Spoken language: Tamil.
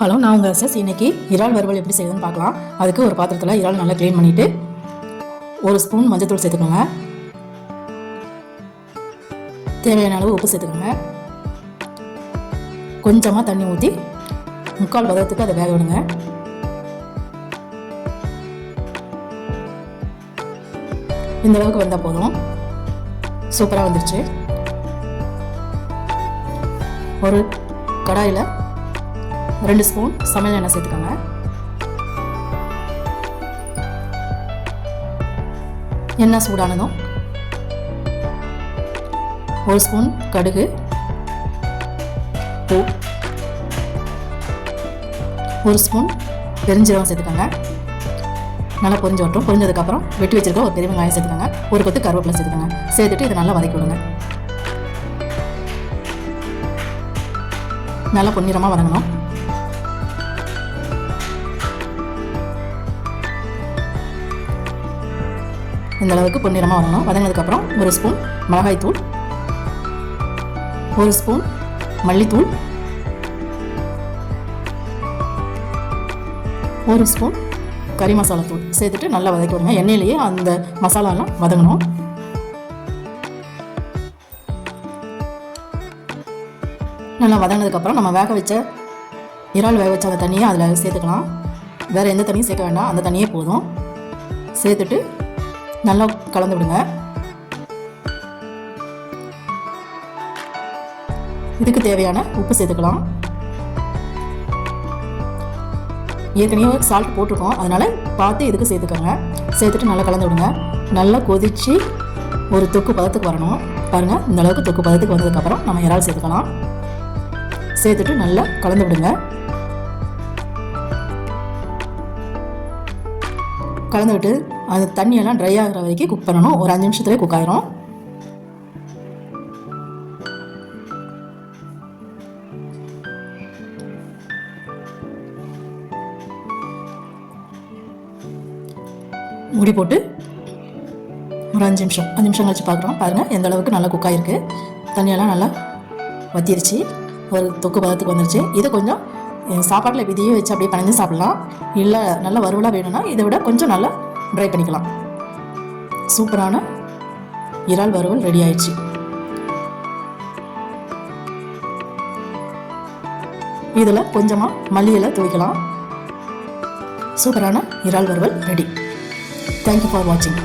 ஹலோ, நான் உங்கள் எஸ்எஸ். இன்றைக்கி இறால் வறுவல் எப்படி செய்யுதுன்னு பார்க்கலாம். அதுக்கு ஒரு பாத்திரத்தில் இறால் நல்லா க்ளீன் பண்ணிவிட்டு 1 ஸ்பூன் மஞ்சள்தூள் சேர்த்துக்கோங்க. தேவையான அளவு உப்பு சேர்த்துக்கோங்க. கொஞ்சமாக தண்ணி ஊற்றி 3/4 பதத்துக்கு அதை வேக விடுங்க. இந்த அளவுக்கு வந்தால் போதும். சூப்பராக வந்துருச்சு. ஒரு கடாயில் 2 ஸ்பூன் சமையல் எண்ணெய் சேர்த்துக்கோங்க. எண்ணெய் சூடானதும் 1 ஸ்பூன் கடுகு, 1 ஸ்பூன் பெருஞ்சீரகம் சேர்த்துக்கோங்க. நல்லா பொரிஞ்சு வரட்டும். பொரிஞ்சதுக்கப்புறம் வெட்டி வச்சிருக்க ஒரு பெரிய வெங்காயம் சேர்த்துக்கோங்க. ஒரு கொத்து கருவேப்பிலை சேர்த்துக்கோங்க. சேர்த்துட்டு இதை நல்லா வதக்கி விடுங்க. நல்லா பொன்னிறமாக வதங்கணும். இந்த அளவுக்கு பொன்னிறமாக வரணும். வதங்கினதுக்கப்புறம் 1 ஸ்பூன் மிளகாய்த்தூள், 1 ஸ்பூன் மல்லித்தூள், 1 ஸ்பூன் கறி மசாலா தூள் சேர்த்துட்டு நல்லா வதக்கி விடுங்க. எண்ணெயிலேயே அந்த மசாலாலாம் வதங்கணும். நல்லா வதங்கினதுக்கப்புறம் நம்ம வேக வச்ச இறால் வேக வச்ச அந்த தண்ணியை அதில் சேர்த்துக்கலாம். வேறு எந்த தண்ணியும் சேர்க்க வேண்டாம், அந்த தண்ணியே போதும். சேர்த்துட்டு நல்லா கலந்து விடுங்க. இதுக்கு தேவையான உப்பு சேர்த்துக்கலாம். ஏற்கனவே சால்ட் போட்டிருக்கோம், அதனால் பார்த்து இதுக்கு சேர்த்துக்கோங்க. சேர்த்துட்டு நல்லா கலந்து விடுங்க. நல்லா கொதித்து ஒரு தொக்கு பதத்துக்கு வரணும். பாருங்கள், இந்த அளவுக்கு தொக்கு பதத்துக்கு வந்ததுக்கப்புறம் நம்ம இறால் சேர்த்துக்கலாம். சேர்த்துட்டு நல்லா கலந்து விடுங்க. கலந்து விட்டு அந்த தண்ணியெல்லாம் ட்ரை ஆகிற வரைக்கும் குக் பண்ணணும். ஒரு 5 நிமிஷத்துலேயே குக் ஆயிரும். மூடி போட்டு ஒரு 5 நிமிஷம் கழிச்சு பார்க்குறோம். பாருங்கள், எந்த அளவுக்கு நல்லா குக் ஆகிருக்கு. தண்ணியெல்லாம் நல்லா வத்திருச்சு. ஒரு தொக்கு பதத்துக்கு வந்துருச்சு. இதை கொஞ்சம் சாப்பாட்டில் விதியும் வச்சு அப்படியே பனைஞ்சு சாப்பிட்லாம். இல்லை நல்லா வறுவலாக வேணும்னா இதை விட கொஞ்சம் நல்லா ட்ரை பண்ணிக்கலாம். சூப்பரான இறால் வறுவல் ரெடி ஆயிடுச்சு. இதில் கொஞ்சமாக மல்லி இலை தூவிக்கலாம். சூப்பரான இறால் வறுவல் ரெடி. தேங்க்யூ ஃபார் வாட்சிங்.